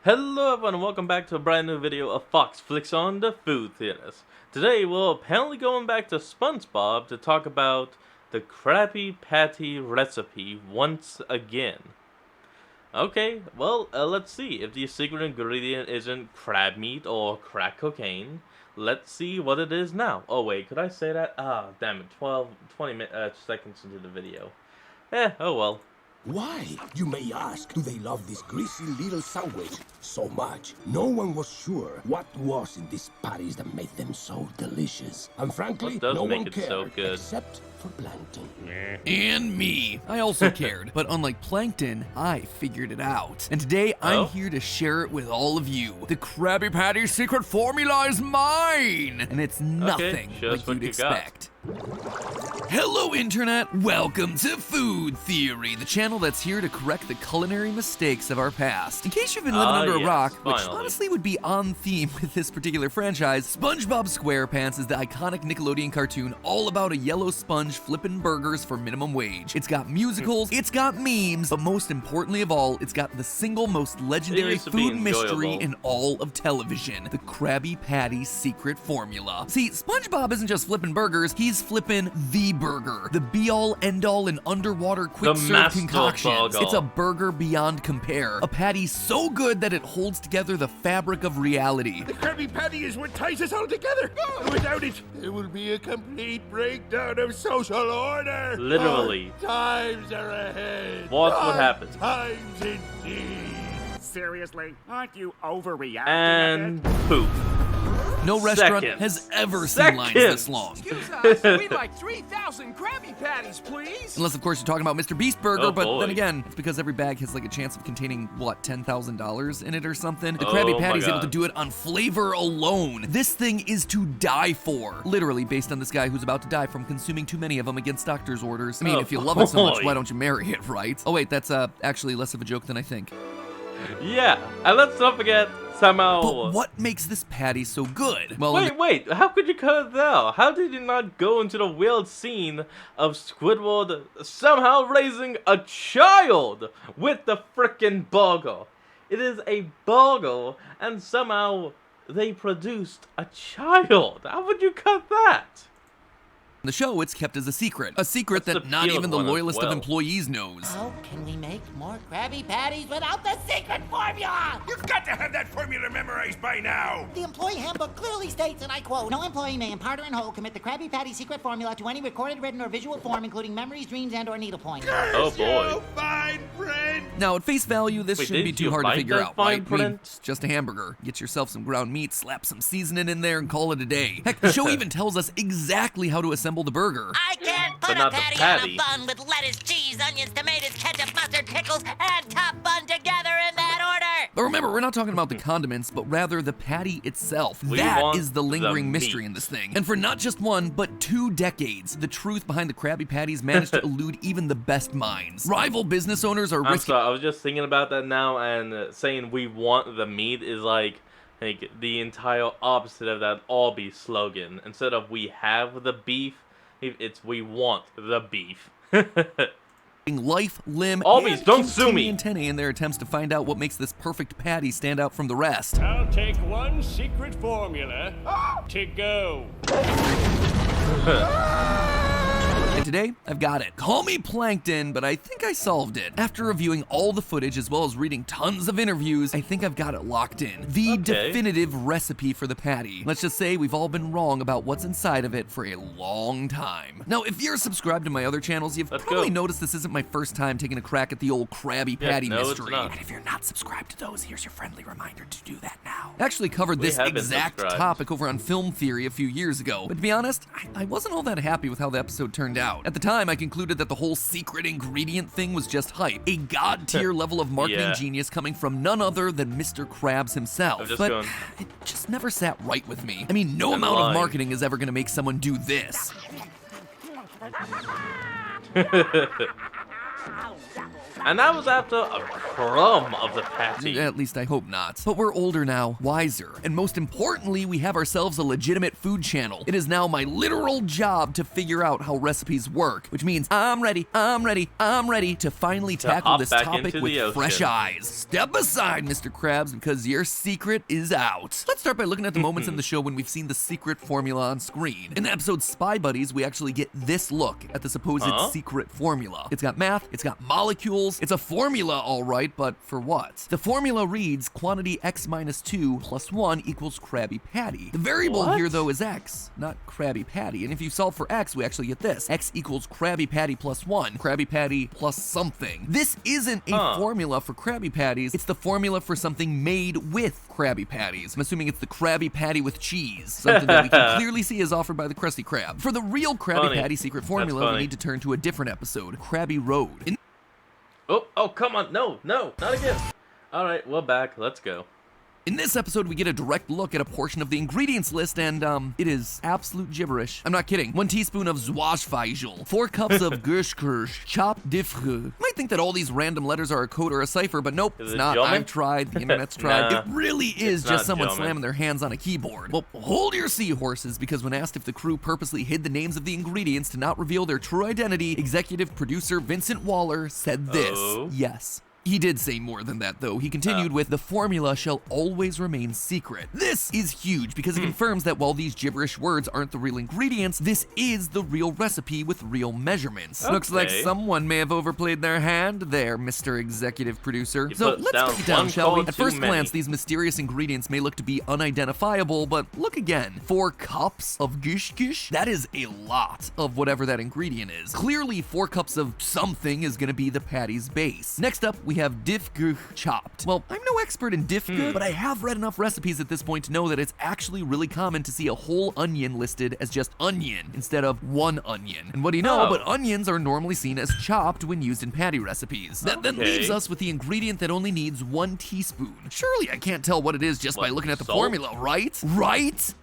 Hello everyone and welcome back to a brand new video of Fox Flicks on the Food Theaters. Today we're apparently going back to SpongeBob to talk about the Krabby Patty recipe once again. Okay, well, let's see. If the secret ingredient isn't crab meat or crack cocaine, let's see what it is now. Oh wait, could I say that? Ah, damn it, 20 seconds into the video. Oh well. Why, you may ask, do they love this greasy little sandwich so much? No one was sure what was in these patties that made them so delicious. And frankly, no one cared, except for Plankton. And me. I also cared, but unlike Plankton, I figured it out. And today, I'm here to share it with all of you. The Krabby Patty secret formula is mine! And it's nothing like you'd expect. Hello Internet, welcome to Food Theory, the channel that's here to correct the culinary mistakes of our past. In case you've been living under a rock, which honestly would be on theme with this particular franchise, SpongeBob SquarePants is the iconic Nickelodeon cartoon all about a yellow sponge flipping burgers for minimum wage. It's got musicals, it's got memes, but most importantly of all, it's got the single most legendary food mystery in all of television, the Krabby Patty secret formula. See, SpongeBob isn't just flipping burgers, he's flipping the burger, the be-all, end-all, and underwater quick-serve concoctions. It's a burger beyond compare, a patty so good that it holds together the fabric of reality. The Krabby Patty is what ties us all together. Without it, there will be a complete breakdown of social order. Literally. Times are ahead. Watch what happens. Times indeed. Seriously, aren't you overreacting? And poop. No restaurant has ever seen lines this long. Excuse us, we'd like 3,000 Krabby Patties, please. Unless, of course, you're talking about Mr. Beast Burger, but then again, it's because every bag has like a chance of containing, what, $10,000 in it or something? The Krabby Patty's able to do it on flavor alone. This thing is to die for. Literally based on this guy who's about to die from consuming too many of them against doctor's orders. I mean, if you love it so much, why don't you marry it, right? Oh wait, that's actually less of a joke than I think. Yeah, and let's not forget, somehow... But what makes this patty so good? Well, wait, how could you cut it there? How did you not go into the weird scene of Squidward somehow raising a child with the frickin' burger? It is a burger, and somehow they produced a child. How would you cut that? In the show, it's kept as a secret that not even the loyalist of employees knows. How can we make more Krabby Patties without the secret formula? You've got to have that formula memorized by now. The employee handbook clearly states, and I quote, "No employee may impart or in whole commit the Krabby Patty secret formula to any recorded, written, or visual form, including memories, dreams, and/or needlepoint." Oh boy. Fine print. Now, at face value, this shouldn't be too hard to figure out, right? Print? I mean, it's just a hamburger. Get yourself some ground meat, slap some seasoning in there, and call it a day. Heck, the show even tells us exactly how to assemble the burger. I can't put a patty on a bun with lettuce, cheese, onions, tomatoes, ketchup, mustard, pickles, and top bun together in that order. But remember, we're not talking about the condiments, but rather the patty itself. That is the lingering mystery in this thing. And for not just one, but 2 decades, the truth behind the Krabby Patties managed to elude even the best minds. Rival business owners are risking... I'm sorry, I was just thinking about that now, and saying we want the meat is like the entire opposite of that Albi slogan. Instead of we have the beef, it's we want the beef. Life, limb, Albies, and don't sue me. antennae in their attempts to find out what makes this perfect patty stand out from the rest. I'll take one secret formula to go. And today, I've got it. Call me Plankton, but I think I solved it. After reviewing all the footage as well as reading tons of interviews, I think I've got it locked in. The definitive recipe for the patty. Let's just say we've all been wrong about what's inside of it for a long time. Now, if you're subscribed to my other channels, you've probably noticed this isn't my first time taking a crack at the old Krabby Patty mystery. And if you're not subscribed to those, here's your friendly reminder to do that now. I actually covered this exact topic over on Film Theory a few years ago, but to be honest, I wasn't all that happy with how the episode turned out. At the time, I concluded that the whole secret ingredient thing was just hype, a god-tier level of marketing genius coming from none other than Mr. Krabs himself. But it just never sat right with me. I mean, no amount of marketing is ever gonna make someone do this. And that was after a crumb of the patty. At least I hope not. But we're older now, wiser, and most importantly, we have ourselves a legitimate food channel. It is now my literal job to figure out how recipes work, which means I'm ready to finally tackle this topic with fresh eyes. Step aside, Mr. Krabs, because your secret is out. Let's start by looking at the moments in the show when we've seen the secret formula on screen. In the episode Spy Buddies, we actually get this look at the supposed secret formula. It's got math, it's got molecules, it's a formula, all right, but for what? The formula reads quantity x minus 2 plus 1 equals Krabby Patty. The variable here, though, is x, not Krabby Patty. And if you solve for x, we actually get this. X equals Krabby Patty plus 1, Krabby Patty plus something. This isn't a formula for Krabby Patties, it's the formula for something made with Krabby Patties. I'm assuming it's the Krabby Patty with cheese, something that we can clearly see is offered by the Krusty Krab. For the real Krabby Patty secret formula, we need to turn to a different episode, Krabby Road. Oh, come on. No, not again. All right, we're back. Let's go. In this episode, we get a direct look at a portion of the ingredients list, and, it is absolute gibberish. I'm not kidding. 1 teaspoon of Zwaschweigel, 4 cups of Gershkirsch, chopped diffre. You might think that all these random letters are a code or a cipher, but nope, it's not. German? I've tried. The internet's tried. Nah, it really is just someone German. slamming their hands on a keyboard. Well, hold your seahorses, because when asked if the crew purposely hid the names of the ingredients to not reveal their true identity, executive producer Vincent Waller said this. Yes. He did say more than that, though. He continued with, the formula shall always remain secret. This is huge because it confirms that while these gibberish words aren't the real ingredients, this is the real recipe with real measurements. Looks like someone may have overplayed their hand there, Mr. Executive Producer. So let's break it down, shall we? At first glance, these mysterious ingredients may look to be unidentifiable, but look again. 4 cups of Gershkirsch? That is a lot of whatever that ingredient is. Clearly, 4 cups of something is going to be the patty's base. Next up, we have diffre chopped. Well, I'm no expert in diffre, but I have read enough recipes at this point to know that it's actually really common to see a whole onion listed as just onion instead of 1 onion. And what do you know, but onions are normally seen as chopped when used in patty recipes. That then leaves us with the ingredient that only needs 1 teaspoon. Surely I can't tell what it is just by looking at the formula, right? Right.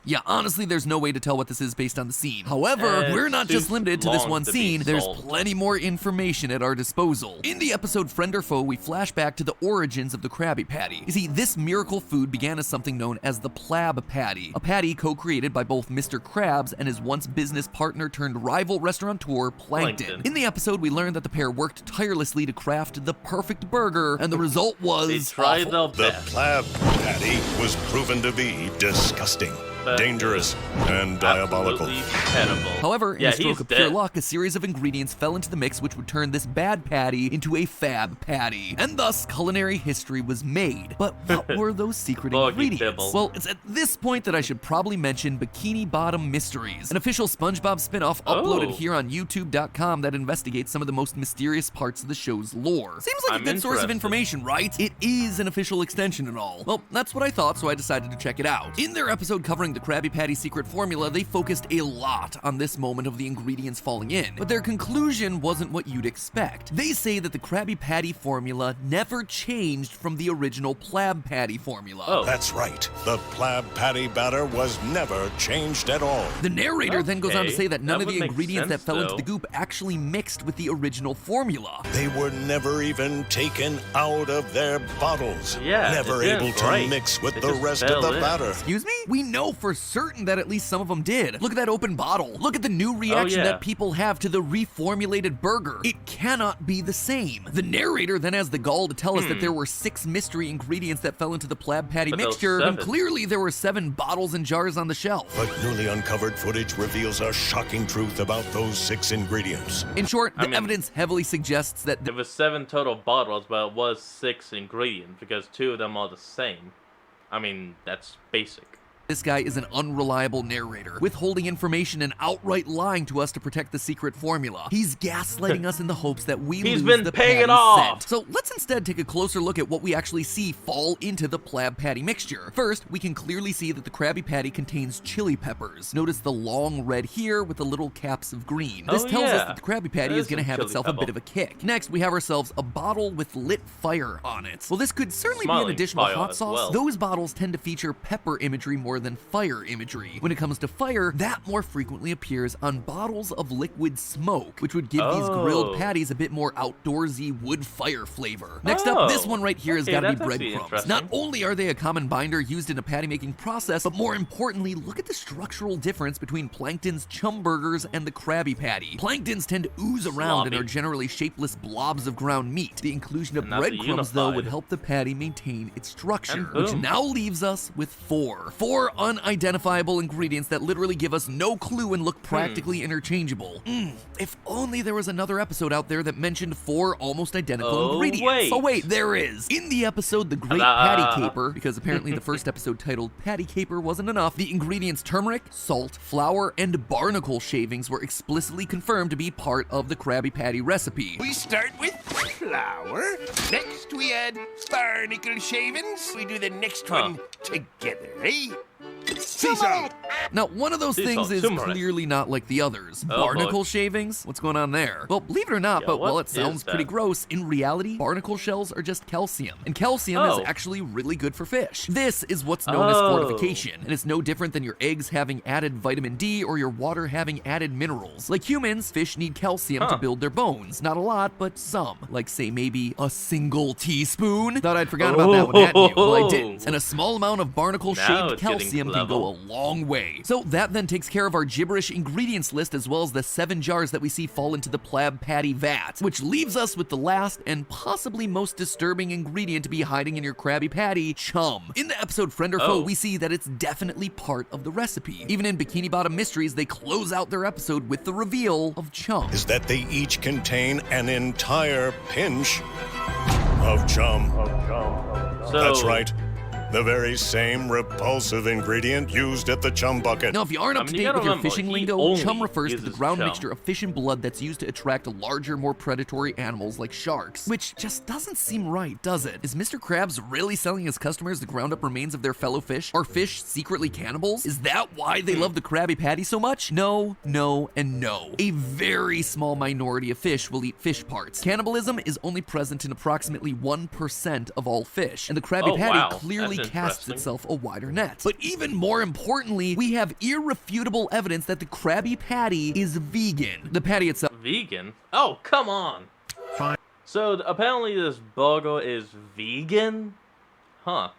Yeah, honestly, there's no way to tell what this is based on the scene. However, we're not just limited to this one scene. There's plenty more information at our disposal. In the episode Friend or Foe, we flash back to the origins of the Krabby Patty. You see, this miracle food began as something known as the Plab Patty, a patty co-created by both Mr. Krabs and his once business partner turned rival restaurateur Plankton. In the episode, we learned that the pair worked tirelessly to craft the perfect burger, and the result was awful. The Plab Patty was proven to be disgusting, dangerous, and diabolical. However, in a stroke of pure luck, a series of ingredients fell into the mix which would turn this bad patty into a fab patty, and thus culinary history was made. But what were those secret ingredients? Well, it's at this point that I should probably mention Bikini Bottom Mysteries, an official SpongeBob spin-off uploaded here on YouTube.com that investigates some of the most mysterious parts of the show's lore. Seems like a good source of information, right? It is an official extension and all. Well, that's what I thought, so I decided to check it out. In their episode covering the Krabby Patty secret formula, they focused a lot on this moment of the ingredients falling in, but their conclusion wasn't what you'd expect. They say that the Krabby Patty formula never changed from the original Plab Patty formula. That's right. The Plab Patty batter was never changed at all. The narrator then goes on to say that none of the ingredients that fell into the goop actually mixed with the original formula. They were never even taken out of their bottles. Never able to mix with the rest of the batter. Excuse me? We know for certain that at least some of them did. Look at that open bottle. Look at the new reaction that people have to the reformulated burger. It cannot be the same. The narrator then has the gall to tell us that there were 6 mystery ingredients that fell into the Plab Patty mixture, and clearly there were 7 bottles and jars on the shelf. But newly uncovered footage reveals a shocking truth about those 6 ingredients. In short, the evidence heavily suggests that there was 7 total bottles, but it was 6 ingredients because 2 of them are the same. I mean, that's basic. This guy is an unreliable narrator, withholding information and outright lying to us to protect the secret formula. He's gaslighting us in the hopes that we lose the patty scent. So let's instead take a closer look at what we actually see fall into the Plab Patty mixture. First, we can clearly see that the Krabby Patty contains chili peppers. Notice the long red here with the little caps of green. This tells us that the Krabby Patty is going to have itself a bit of a kick. Next, we have ourselves a bottle with lit fire on it. Well, this could certainly be an additional hot sauce. Those bottles tend to feature pepper imagery more more than fire imagery. When it comes to fire, that more frequently appears on bottles of liquid smoke, which would give these grilled patties a bit more outdoorsy wood fire flavor. Next up, this one right here has got to be breadcrumbs. Not only are they a common binder used in a patty making process, but more importantly, look at the structural difference between Plankton's chum burgers and the Krabby Patty. Planktons tend to ooze around and are generally shapeless blobs of ground meat. The inclusion of breadcrumbs, though, would help the patty maintain its structure, which now leaves us with four unidentifiable ingredients that literally give us no clue and look practically interchangeable. If only there was another episode out there that mentioned 4 almost identical ingredients. Oh wait, there is. In the episode The Great Patty Caper, because apparently the first episode titled Patty Caper wasn't enough, the ingredients turmeric, salt, flour, and barnacle shavings were explicitly confirmed to be part of the Krabby Patty recipe. We start with flour. Next we add barnacle shavings. We do the next one together, eh? Sea salt. Now, one of those things is clearly not like the others. Barnacle shavings? What's going on there? Well, believe it or not, but while it sounds pretty gross, in reality, barnacle shells are just calcium. And calcium is actually really good for fish. This is what's known as fortification, and it's no different than your eggs having added vitamin D or your water having added minerals. Like humans, fish need calcium to build their bones. Not a lot, but some. Like, say, maybe a single teaspoon? Thought I'd forgotten about that one, hadn't you? Well, I didn't. And a small amount of barnacle-shaped calcium can go a long way. So that then takes care of our gibberish ingredients list, as well as the 7 jars that we see fall into the Plab Patty vat, which leaves us with the last and possibly most disturbing ingredient to be hiding in your Krabby Patty, chum. In the episode Friend or Foe, we see that it's definitely part of the recipe. Even in Bikini Bottom Mysteries, they close out their episode with the reveal of chum. Is that they each contain an entire pinch of chum. That's right. The very same repulsive ingredient used at the chum bucket. Now, if you aren't up to date with your fishing lingo, chum refers to the ground mixture of fish and blood that's used to attract larger, more predatory animals like sharks. Which just doesn't seem right, does it? Is Mr. Krabs really selling his customers the ground up remains of their fellow fish? Are fish secretly cannibals? Is that why they love the Krabby Patty so much? No, no, and no. A very small minority of fish will eat fish parts. Cannibalism is only present in approximately 1% of all fish, and the Krabby Patty clearly casts itself a wider net. But even more importantly, we have irrefutable evidence that the Krabby Patty is vegan. The patty itself... Vegan? Oh, come on! Fine. So, apparently this burger is vegan? Huh.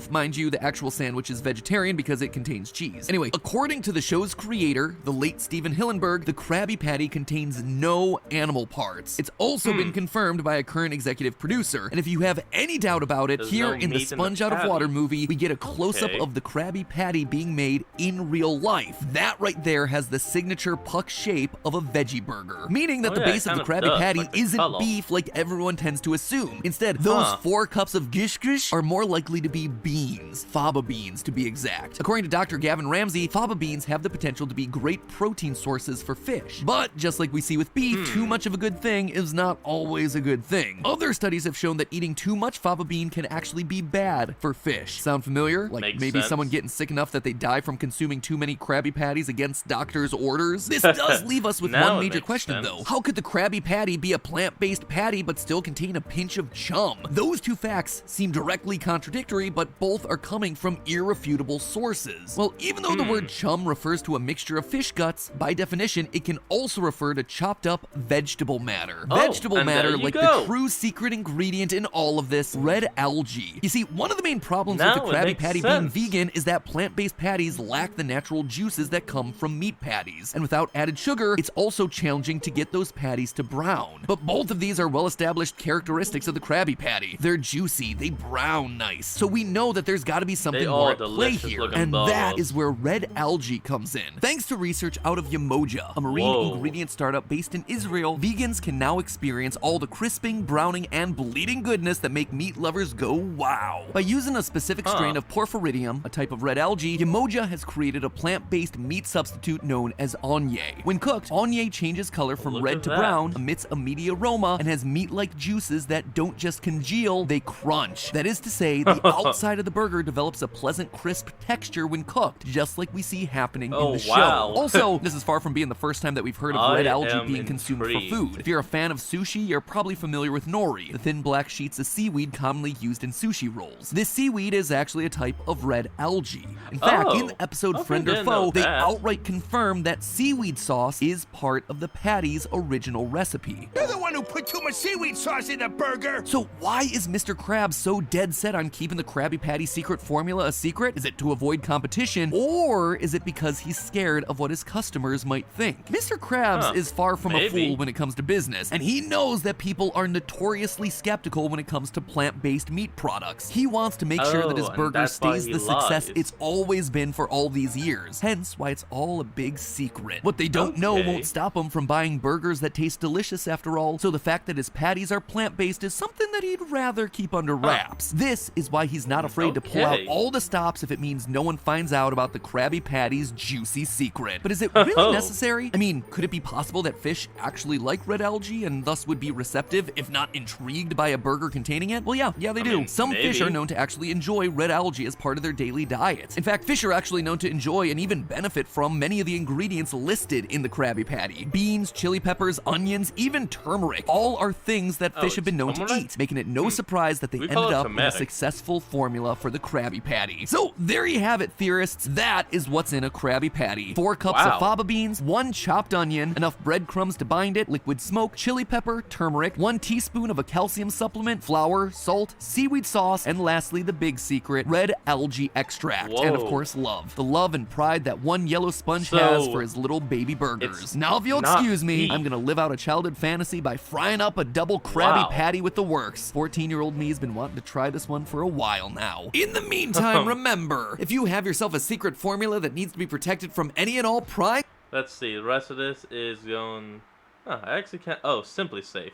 Mind you, the actual sandwich is vegetarian because it contains cheese. Anyway, according to the show's creator, the late Steven Hillenburg, the Krabby Patty contains no animal parts. It's also been confirmed by a current executive producer, and if you have any doubt about it, here in the Sponge Out of Water movie, we get a close-up of the Krabby Patty being made in real life. That right there has the signature puck shape of a veggie burger, meaning that the base of the Krabby Patty isn't beef like everyone tends to assume. Instead, those 4 cups of gish gish are more likely to be beans, faba beans to be exact. According to Dr. Gavin Ramsey, faba beans have the potential to be great protein sources for fish. But just like we see with beef, too much of a good thing is not always a good thing. Other studies have shown that eating too much faba bean can actually be bad for fish. Sound familiar? Like maybe someone getting sick enough that they die from consuming too many Krabby Patties against doctor's orders? This does leave us with one major question though. How could the Krabby Patty be a plant-based patty but still contain a pinch of chum? Those two facts seem directly contradictory, but both are coming from irrefutable sources. Well, even though the word chum refers to a mixture of fish guts, by definition, it can also refer to chopped up vegetable matter. Vegetable matter, like the true secret ingredient in all of this, red algae. You see, one of the main problems with the Krabby Patty being vegan is that plant-based patties lack the natural juices that come from meat patties. And without added sugar, it's also challenging to get those patties to brown. But both of these are well-established characteristics of the Krabby Patty. They're juicy, they brown nice. So we know that there's got to be something more at play here, and that is where red algae comes in. Thanks to research out of Yamoja, a marine ingredient startup based in Israel, vegans can now experience all the crisping, browning, and bleeding goodness that make meat lovers go wow. By using a specific strain of porphyridium, a type of red algae, Yamoja has created a plant-based meat substitute known as onion. When cooked, onion changes color from red to brown, emits a meaty aroma, and has meat-like juices that don't just congeal, they crunch. That is to say, the outside inside of the burger develops a pleasant crisp texture when cooked, just like we see happening in the wow. show. Also, this is far from being the first time that we've heard of red algae being consumed for food. If you're a fan of sushi, you're probably familiar with nori, the thin black sheets of seaweed commonly used in sushi rolls. This seaweed is actually a type of red algae. In fact, in the episode Friend or Foe, they outright confirm that seaweed sauce is part of the patty's original recipe. You're the one who put too much seaweed sauce in the burger! So why is Mr. Krabs so dead set on keeping the Krabby Patty secret formula a secret? Is it to avoid competition, or is it because he's scared of what his customers might think? Mr. Krabs is far from a fool when it comes to business, and he knows that people are notoriously skeptical when it comes to plant-based meat products. He wants to make sure that his burger stays the success it's always been for all these years, hence why it's all a big secret. What they don't know won't stop him from buying burgers that taste delicious after all, so the fact that his patties are plant-based is something that he'd rather keep under wraps. This is why he's not afraid to pull out all the stops if it means no one finds out about the Krabby Patty's juicy secret. But is it really necessary? I mean, could it be possible that fish actually like red algae and thus would be receptive, if not intrigued, by a burger containing it? Well, yeah, they do. Some fish are known to actually enjoy red algae as part of their daily diets. In fact, fish are actually known to enjoy and even benefit from many of the ingredients listed in the Krabby Patty. Beans, chili peppers, onions, even turmeric. All are things that fish have been known to eat, making it no surprise that they ended up in a successful formula for the Krabby Patty. So there you have it, theorists. That is what's in a Krabby Patty. 4 cups of fava beans, 1 chopped onion, enough breadcrumbs to bind it, liquid smoke, chili pepper, turmeric, 1 teaspoon of a calcium supplement, flour, salt, seaweed sauce, and lastly, the big secret, red algae extract. And of course, love. The love and pride that one yellow sponge has for his little baby burgers. Now, if you'll excuse me, I'm gonna live out a childhood fantasy by frying up a double Krabby Patty with the works. 14-year-old me has been wanting to try this one for a while now. In the meantime, remember, if you have yourself a secret formula that needs to be protected from any and all prying... Let's see, the rest of this is going... I actually can't... Oh, Simply Safe.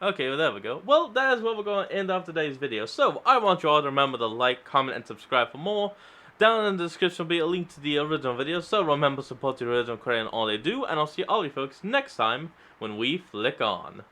Okay, well, there we go. Well, that is what we're going to end off today's video. So, I want you all to remember to like, comment, and subscribe for more. Down in the description will be a link to the original video, so remember to support the original creator and all they do, and I'll see all you folks next time when we flick on.